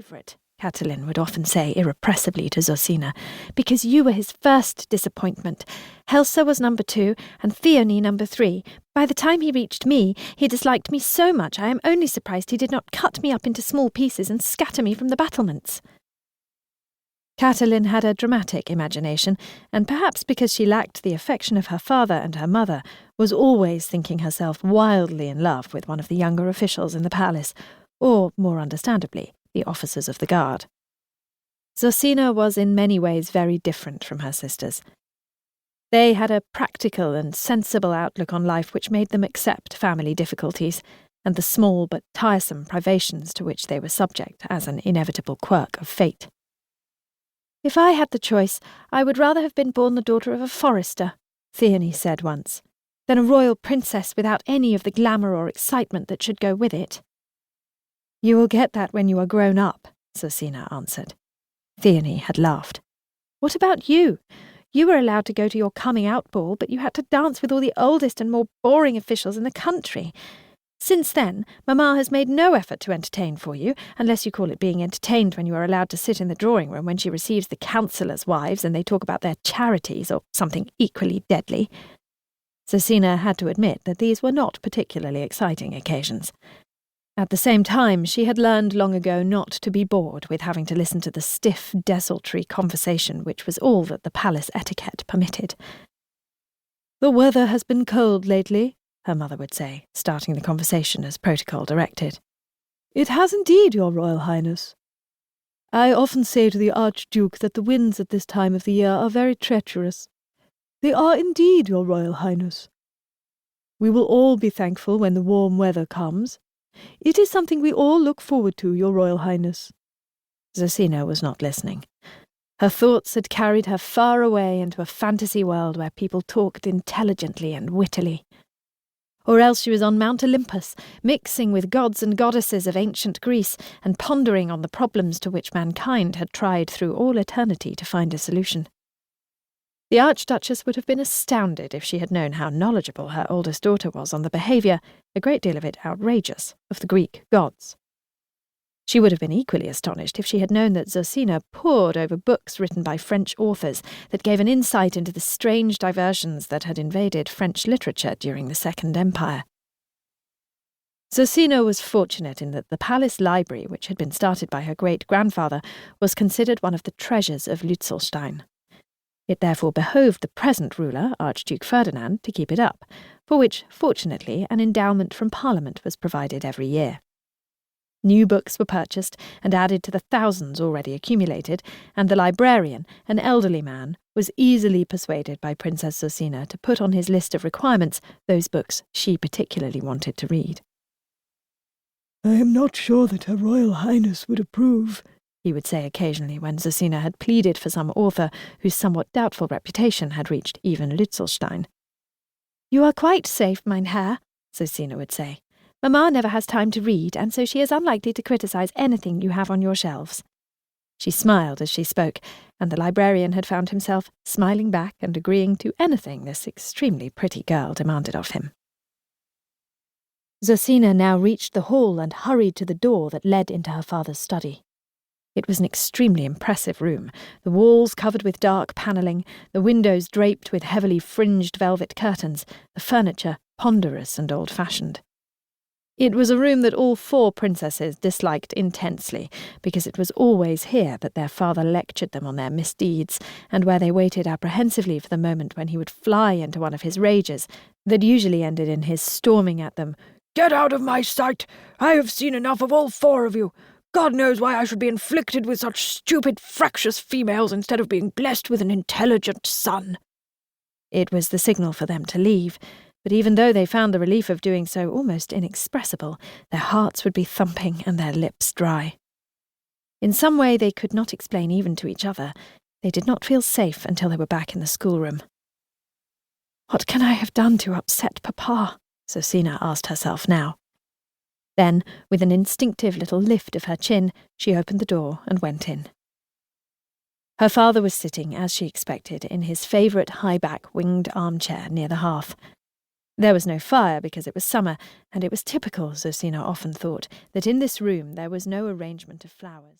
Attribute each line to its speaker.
Speaker 1: favourite, Catelyn would often say irrepressibly to Zosina, because you were his first disappointment. Helsa was number 2, and Theone number 3. By the time he reached me, he disliked me so much I am only surprised he did not cut me up into small pieces and scatter me from the battlements. Catelyn had a dramatic imagination, and perhaps because she lacked the affection of her father and her mother, was always thinking herself wildly in love with one of the younger officials in the palace, or, more understandably, the officers of the guard. Zosina was in many ways very different from her sisters. They had a practical and sensible outlook on life which made them accept family difficulties and the small but tiresome privations to which they were subject as an inevitable quirk of fate. "If I had the choice, I would rather have been born the daughter of a forester," Theone said once, "than a royal princess without any of the glamour or excitement that should go with it." "You will get that when you are grown up," Zosina answered. Theone had laughed. "What about you? You were allowed to go to your coming-out ball, but you had to dance with all the oldest and more boring officials in the country. Since then, Mamma has made no effort to entertain for you, unless you call it being entertained when you are allowed to sit in the drawing-room when she receives the councillors' wives and they talk about their charities or something equally deadly." Zosina had to admit that these were not particularly exciting occasions. At the same time, she had learned long ago not to be bored with having to listen to the stiff, desultory conversation which was all that the palace etiquette permitted. "The weather has been cold lately," her mother would say, starting the conversation as protocol directed. "It has indeed, Your Royal Highness. I often say to the Archduke that the winds at this time of the year are very treacherous. They are indeed, Your Royal Highness. We will all be thankful when the warm weather comes. It is something we all look forward to, Your Royal Highness." Zosina was not listening. Her thoughts had carried her far away into a fantasy world where people talked intelligently and wittily. Or else she was on Mount Olympus, mixing with gods and goddesses of ancient Greece and pondering on the problems to which mankind had tried through all eternity to find a solution. The Archduchess would have been astounded if she had known how knowledgeable her oldest daughter was on the behaviour, a great deal of it outrageous, of the Greek gods. She would have been equally astonished if she had known that Zosina pored over books written by French authors that gave an insight into the strange diversions that had invaded French literature during the Second Empire. Zosina was fortunate in that the palace library, which had been started by her great-grandfather, was considered one of the treasures of Lützelstein. It therefore behoved the present ruler, Archduke Ferdinand, to keep it up, for which, fortunately, an endowment from Parliament was provided every year. New books were purchased and added to the thousands already accumulated, and the librarian, an elderly man, was easily persuaded by Princess Zosina to put on his list of requirements those books she particularly wanted to read. "I am not sure that Her Royal Highness would approve," he would say occasionally when Zosina had pleaded for some author whose somewhat doubtful reputation had reached even Lützelstein. "You are quite safe, mein Herr," Zosina would say. "Mamma never has time to read, and so she is unlikely to criticise anything you have on your shelves." She smiled as she spoke, and the librarian had found himself smiling back and agreeing to anything this extremely pretty girl demanded of him. Zosina now reached the hall and hurried to the door that led into her father's study. It was an extremely impressive room, the walls covered with dark panelling, the windows draped with heavily fringed velvet curtains, the furniture ponderous and old-fashioned. It was a room that all 4 princesses disliked intensely, because it was always here that their father lectured them on their misdeeds, and where they waited apprehensively for the moment when he would fly into one of his rages, that usually ended in his storming at them, "Get out of my sight! I have seen enough of all 4 of you! God knows why I should be inflicted with such stupid, fractious females instead of being blessed with an intelligent son." It was the signal for them to leave, but even though they found the relief of doing so almost inexpressible, their hearts would be thumping and their lips dry. In some way they could not explain even to each other, they did not feel safe until they were back in the schoolroom. "What can I have done to upset Papa?" Zosina asked herself now. Then, with an instinctive little lift of her chin, she opened the door and went in. Her father was sitting, as she expected, in his favourite high-back winged armchair near the hearth. There was no fire because it was summer, and it was typical, Zosina often thought, that in this room there was no arrangement of flowers.